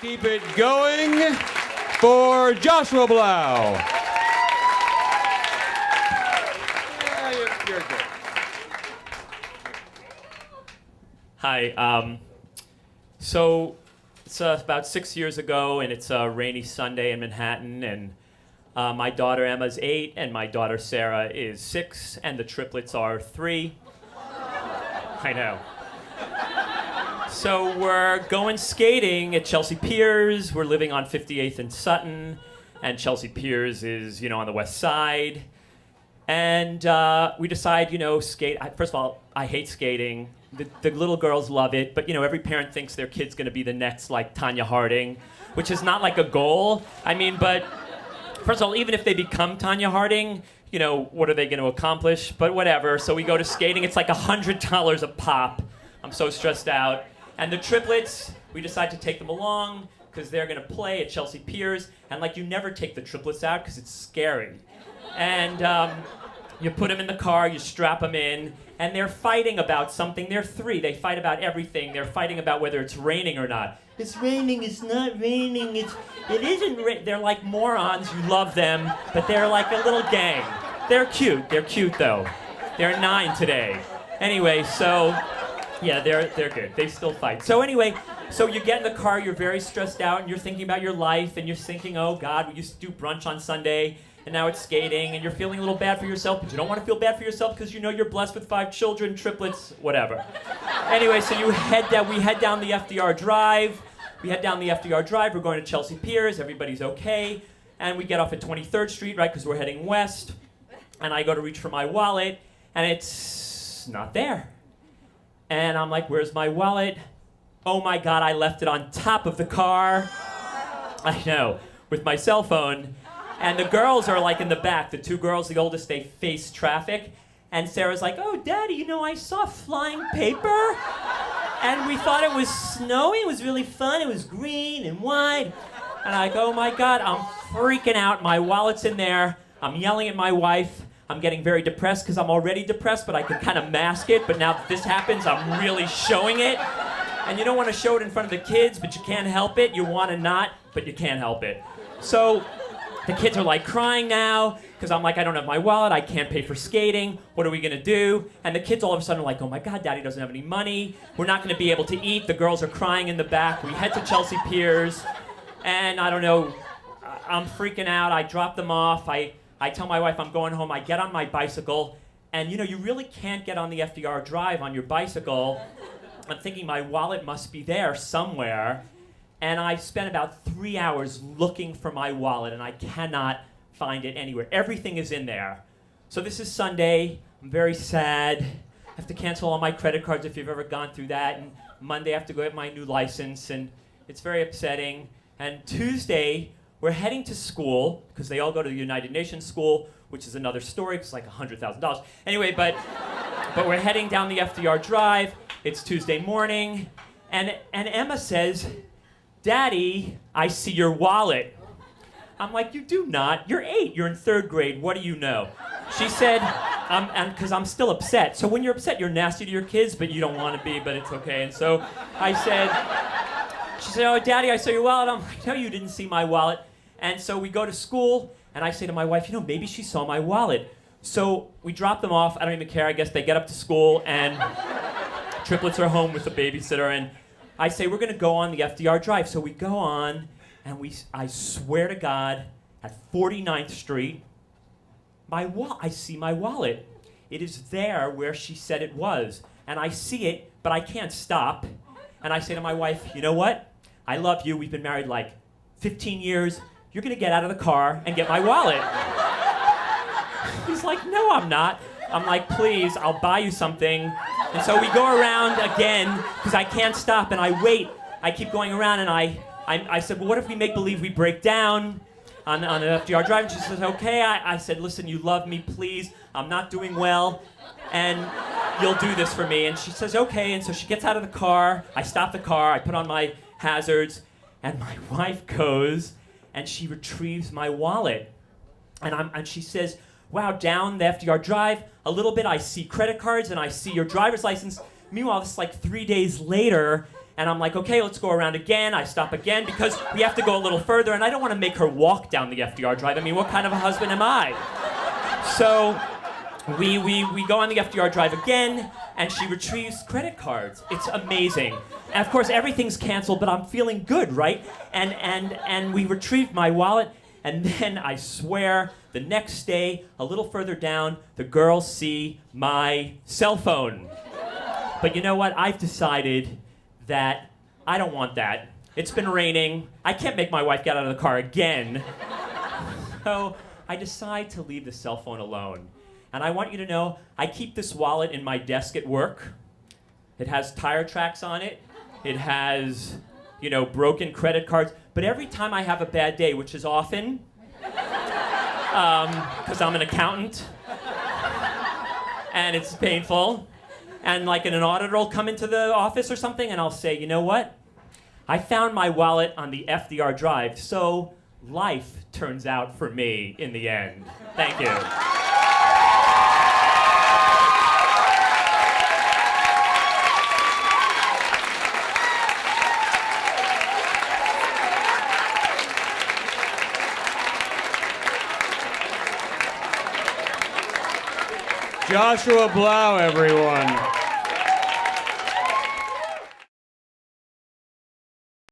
Keep it going for Joshua Blau. Yeah, you're good. Hi. So it's about 6 years ago, and it's a rainy Sunday in Manhattan, and my daughter Emma's 8, and my daughter Sarah is 6, and the triplets are 3. I know. So we're going skating at Chelsea Piers. We're living on 58th and Sutton, and Chelsea Piers is, on the west side. And we decide, skate. First of all, I hate skating. The little girls love it, but every parent thinks their kid's going to be the next like Tanya Harding, which is not like a goal. But first of all, even if they become Tanya Harding, what are they going to accomplish? But whatever. So we go to skating. It's like $100 a pop. I'm so stressed out. And the triplets, we decide to take them along because they're going to play at Chelsea Piers. And you never take the triplets out because it's scary. And you put them in the car, you strap them in, and they're fighting about something. They're 3. They fight about everything. They're fighting about whether it's raining or not. It's raining, it's not raining, it isn't they're like morons. You love them, but they're like a little gang. They're cute though. They're 9 today. Anyway, so yeah, they're good. They still fight. So anyway, so you get in the car, you're very stressed out, and you're thinking about your life, and you're thinking, oh God, we used to do brunch on Sunday, and now it's skating, and you're feeling a little bad for yourself, but you don't want to feel bad for yourself because you're blessed with 5 children, triplets, whatever. Anyway, so we head down the FDR Drive. We're going to Chelsea Piers. Everybody's okay. And we get off at 23rd Street, right, because we're heading west. And I go to reach for my wallet, and it's not there. And I'm like, where's my wallet? Oh my God, I left it on top of the car. I know, with my cell phone. And the girls are in the back. The 2 girls, the oldest, they face traffic. And Sarah's like, oh, Daddy, I saw flying paper. And we thought it was snowy. It was really fun. It was green and white. And I go, oh my God, I'm freaking out. My wallet's in there. I'm yelling at my wife. I'm getting very depressed because I'm already depressed, but I can kind of mask it. But now that this happens, I'm really showing it. And you don't want to show it in front of the kids, but you can't help it. You want to not, but you can't help it. So the kids are crying now because I'm I don't have my wallet. I can't pay for skating. What are we going to do? And the kids all of a sudden are oh my God, Daddy doesn't have any money. We're not going to be able to eat. The girls are crying in the back. We head to Chelsea Piers. And I don't know, I'm freaking out. I drop them off. I tell my wife I'm going home. I get on my bicycle. And you really can't get on the FDR Drive on your bicycle. I'm thinking my wallet must be there somewhere. And I spent about 3 hours looking for my wallet, and I cannot find it anywhere. Everything is in there. So this is Sunday. I'm very sad. I have to cancel all my credit cards if you've ever gone through that. And Monday I have to go get my new license, and it's very upsetting. And Tuesday, we're heading to school, because they all go to the United Nations school, which is another story, because it's $100,000. Anyway, but we're heading down the FDR Drive. It's Tuesday morning, and Emma says, Daddy, I see your wallet. I'm like, you do not. You're 8. You're in 3rd grade. What do you know? She said, because I'm still upset. So when you're upset, you're nasty to your kids, but you don't want to be, but it's okay. And so she said, oh, Daddy, I saw your wallet. I'm like, no, you didn't see my wallet. And so we go to school, and I say to my wife, maybe she saw my wallet. So we drop them off. I don't even care. I guess they get up to school, and triplets are home with the babysitter, and I say, we're going to go on the FDR Drive. So we go on, and I swear to God, at 49th Street, I see my wallet. It is there where she said it was. And I see it, but I can't stop. And I say to my wife, you know what? I love you. We've been married 15 years. You're going to get out of the car and get my wallet. He's like, no, I'm not. I'm like, please, I'll buy you something. And so we go around again, because I can't stop, and I wait. I keep going around, and I said, well, what if we make believe we break down on the FDR Drive? And she says, okay. I said, listen, you love me, please. I'm not doing well, and you'll do this for me. And she says, okay. And so she gets out of the car. I stop the car. I put on my hazards, and my wife goes, and she retrieves my wallet. And she says, wow, down the FDR Drive, a little bit I see credit cards and I see your driver's license. Meanwhile, this is 3 days later, And I'm like, okay, let's go around again. I stop again because we have to go a little further, and I don't want to make her walk down the FDR drive. I mean, what kind of a husband am I? So we go on the FDR drive again, and she retrieves credit cards. It's amazing. And of course, everything's canceled, but I'm feeling good, right? And we retrieve my wallet, and then I swear, the next day, a little further down, the girls see my cell phone. But you know what? I've decided that I don't want that. It's been raining. I can't make my wife get out of the car again. So I decide to leave the cell phone alone. And I want you to know, I keep this wallet in my desk at work. It has tire tracks on it. It has, broken credit cards. But every time I have a bad day, which is often, because I'm an accountant, and it's painful, and like an auditor will come into the office or something, and I'll say, you know what? I found my wallet on the FDR drive, so life turns out for me in the end. Thank you. Joshua Blau, everyone.